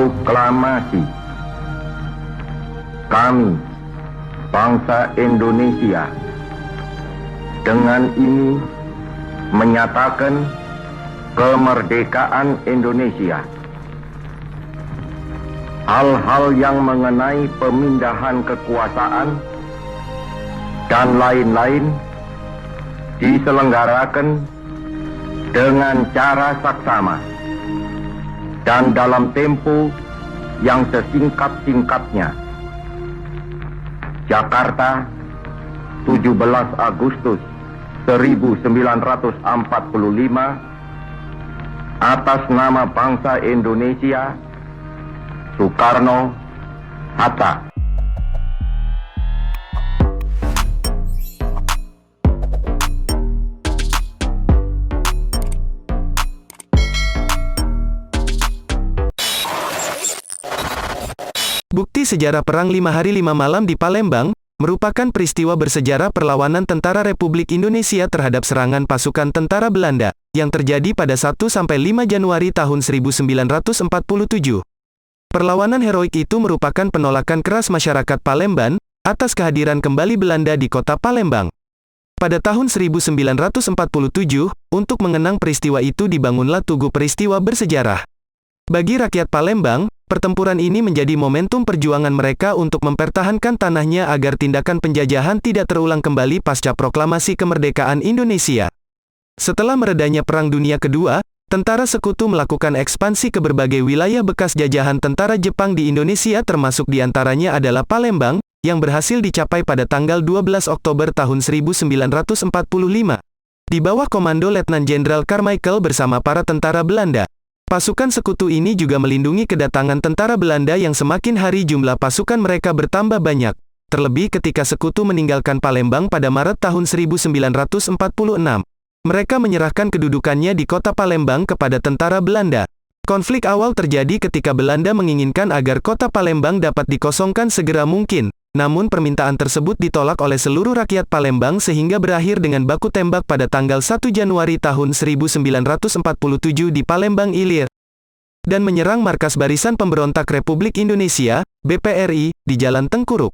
Proklamasi. Kami, bangsa Indonesia, dengan ini menyatakan kemerdekaan Indonesia. Hal-hal yang mengenai pemindahan kekuasaan dan lain-lain diselenggarakan dengan cara saksama dan dalam tempo yang sesingkat-singkatnya. Jakarta, 17 Agustus 1945, atas nama bangsa Indonesia, Soekarno Hatta. Bukti sejarah Perang 5 Hari 5 Malam di Palembang merupakan peristiwa bersejarah perlawanan Tentara Republik Indonesia terhadap serangan pasukan tentara Belanda yang terjadi pada 1–5 Januari tahun 1947. Perlawanan heroik itu merupakan penolakan keras masyarakat Palembang atas kehadiran kembali Belanda di kota Palembang. Pada tahun 1947, untuk mengenang peristiwa itu dibangunlah Tugu Peristiwa Bersejarah. Bagi rakyat Palembang, pertempuran ini menjadi momentum perjuangan mereka untuk mempertahankan tanahnya agar tindakan penjajahan tidak terulang kembali pasca proklamasi kemerdekaan Indonesia. Setelah meredanya Perang Dunia Kedua, tentara sekutu melakukan ekspansi ke berbagai wilayah bekas jajahan tentara Jepang di Indonesia, termasuk diantaranya adalah Palembang, yang berhasil dicapai pada tanggal 12 Oktober tahun 1945. Di bawah komando Letnan Jenderal Carmichael bersama para tentara Belanda. Pasukan sekutu ini juga melindungi kedatangan tentara Belanda yang semakin hari jumlah pasukan mereka bertambah banyak. Terlebih ketika sekutu meninggalkan Palembang pada Maret tahun 1946. Mereka menyerahkan kedudukannya di kota Palembang kepada tentara Belanda. Konflik awal terjadi ketika Belanda menginginkan agar kota Palembang dapat dikosongkan segera mungkin. Namun permintaan tersebut ditolak oleh seluruh rakyat Palembang sehingga berakhir dengan baku tembak pada tanggal 1 Januari tahun 1947 di Palembang Ilir dan menyerang markas Barisan Pemberontak Republik Indonesia, BPRI, di Jalan Tengkuruk.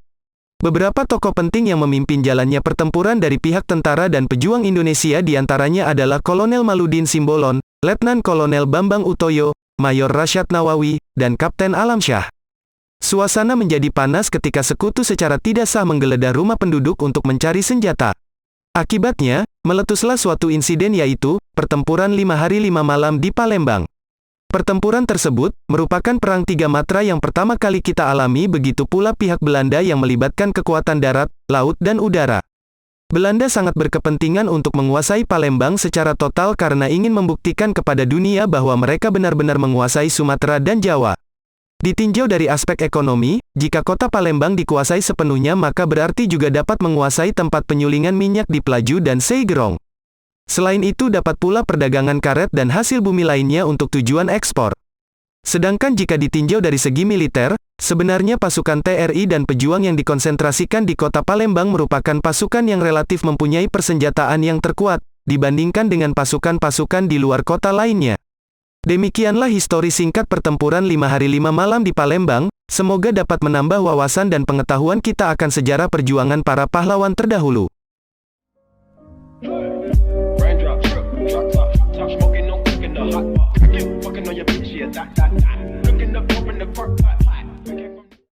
Beberapa tokoh penting yang memimpin jalannya pertempuran dari pihak tentara dan pejuang Indonesia diantaranya adalah Kolonel Maludin Simbolon, Letnan Kolonel Bambang Utoyo, Mayor Rasyad Nawawi, dan Kapten Alamsyah. Suasana menjadi panas ketika sekutu secara tidak sah menggeledah rumah penduduk untuk mencari senjata. Akibatnya, meletuslah suatu insiden yaitu, pertempuran 5 Hari 5 Malam di Palembang. Pertempuran tersebut, merupakan perang 3 matra yang pertama kali kita alami, begitu pula pihak Belanda yang melibatkan kekuatan darat, laut dan udara. Belanda sangat berkepentingan untuk menguasai Palembang secara total karena ingin membuktikan kepada dunia bahwa mereka benar-benar menguasai Sumatera dan Jawa. Ditinjau dari aspek ekonomi, jika kota Palembang dikuasai sepenuhnya maka berarti juga dapat menguasai tempat penyulingan minyak di Pelaju dan Seigerong. Selain itu dapat pula perdagangan karet dan hasil bumi lainnya untuk tujuan ekspor. Sedangkan jika ditinjau dari segi militer, sebenarnya pasukan TRI dan pejuang yang dikonsentrasikan di kota Palembang merupakan pasukan yang relatif mempunyai persenjataan yang terkuat, dibandingkan dengan pasukan-pasukan di luar kota lainnya. Demikianlah histori singkat pertempuran 5 Hari 5 Malam di Palembang, semoga dapat menambah wawasan dan pengetahuan kita akan sejarah perjuangan para pahlawan terdahulu. Smoking, no cooking, the hot pot. Fucking on your bitch, yeah, that. Looking up, open the park.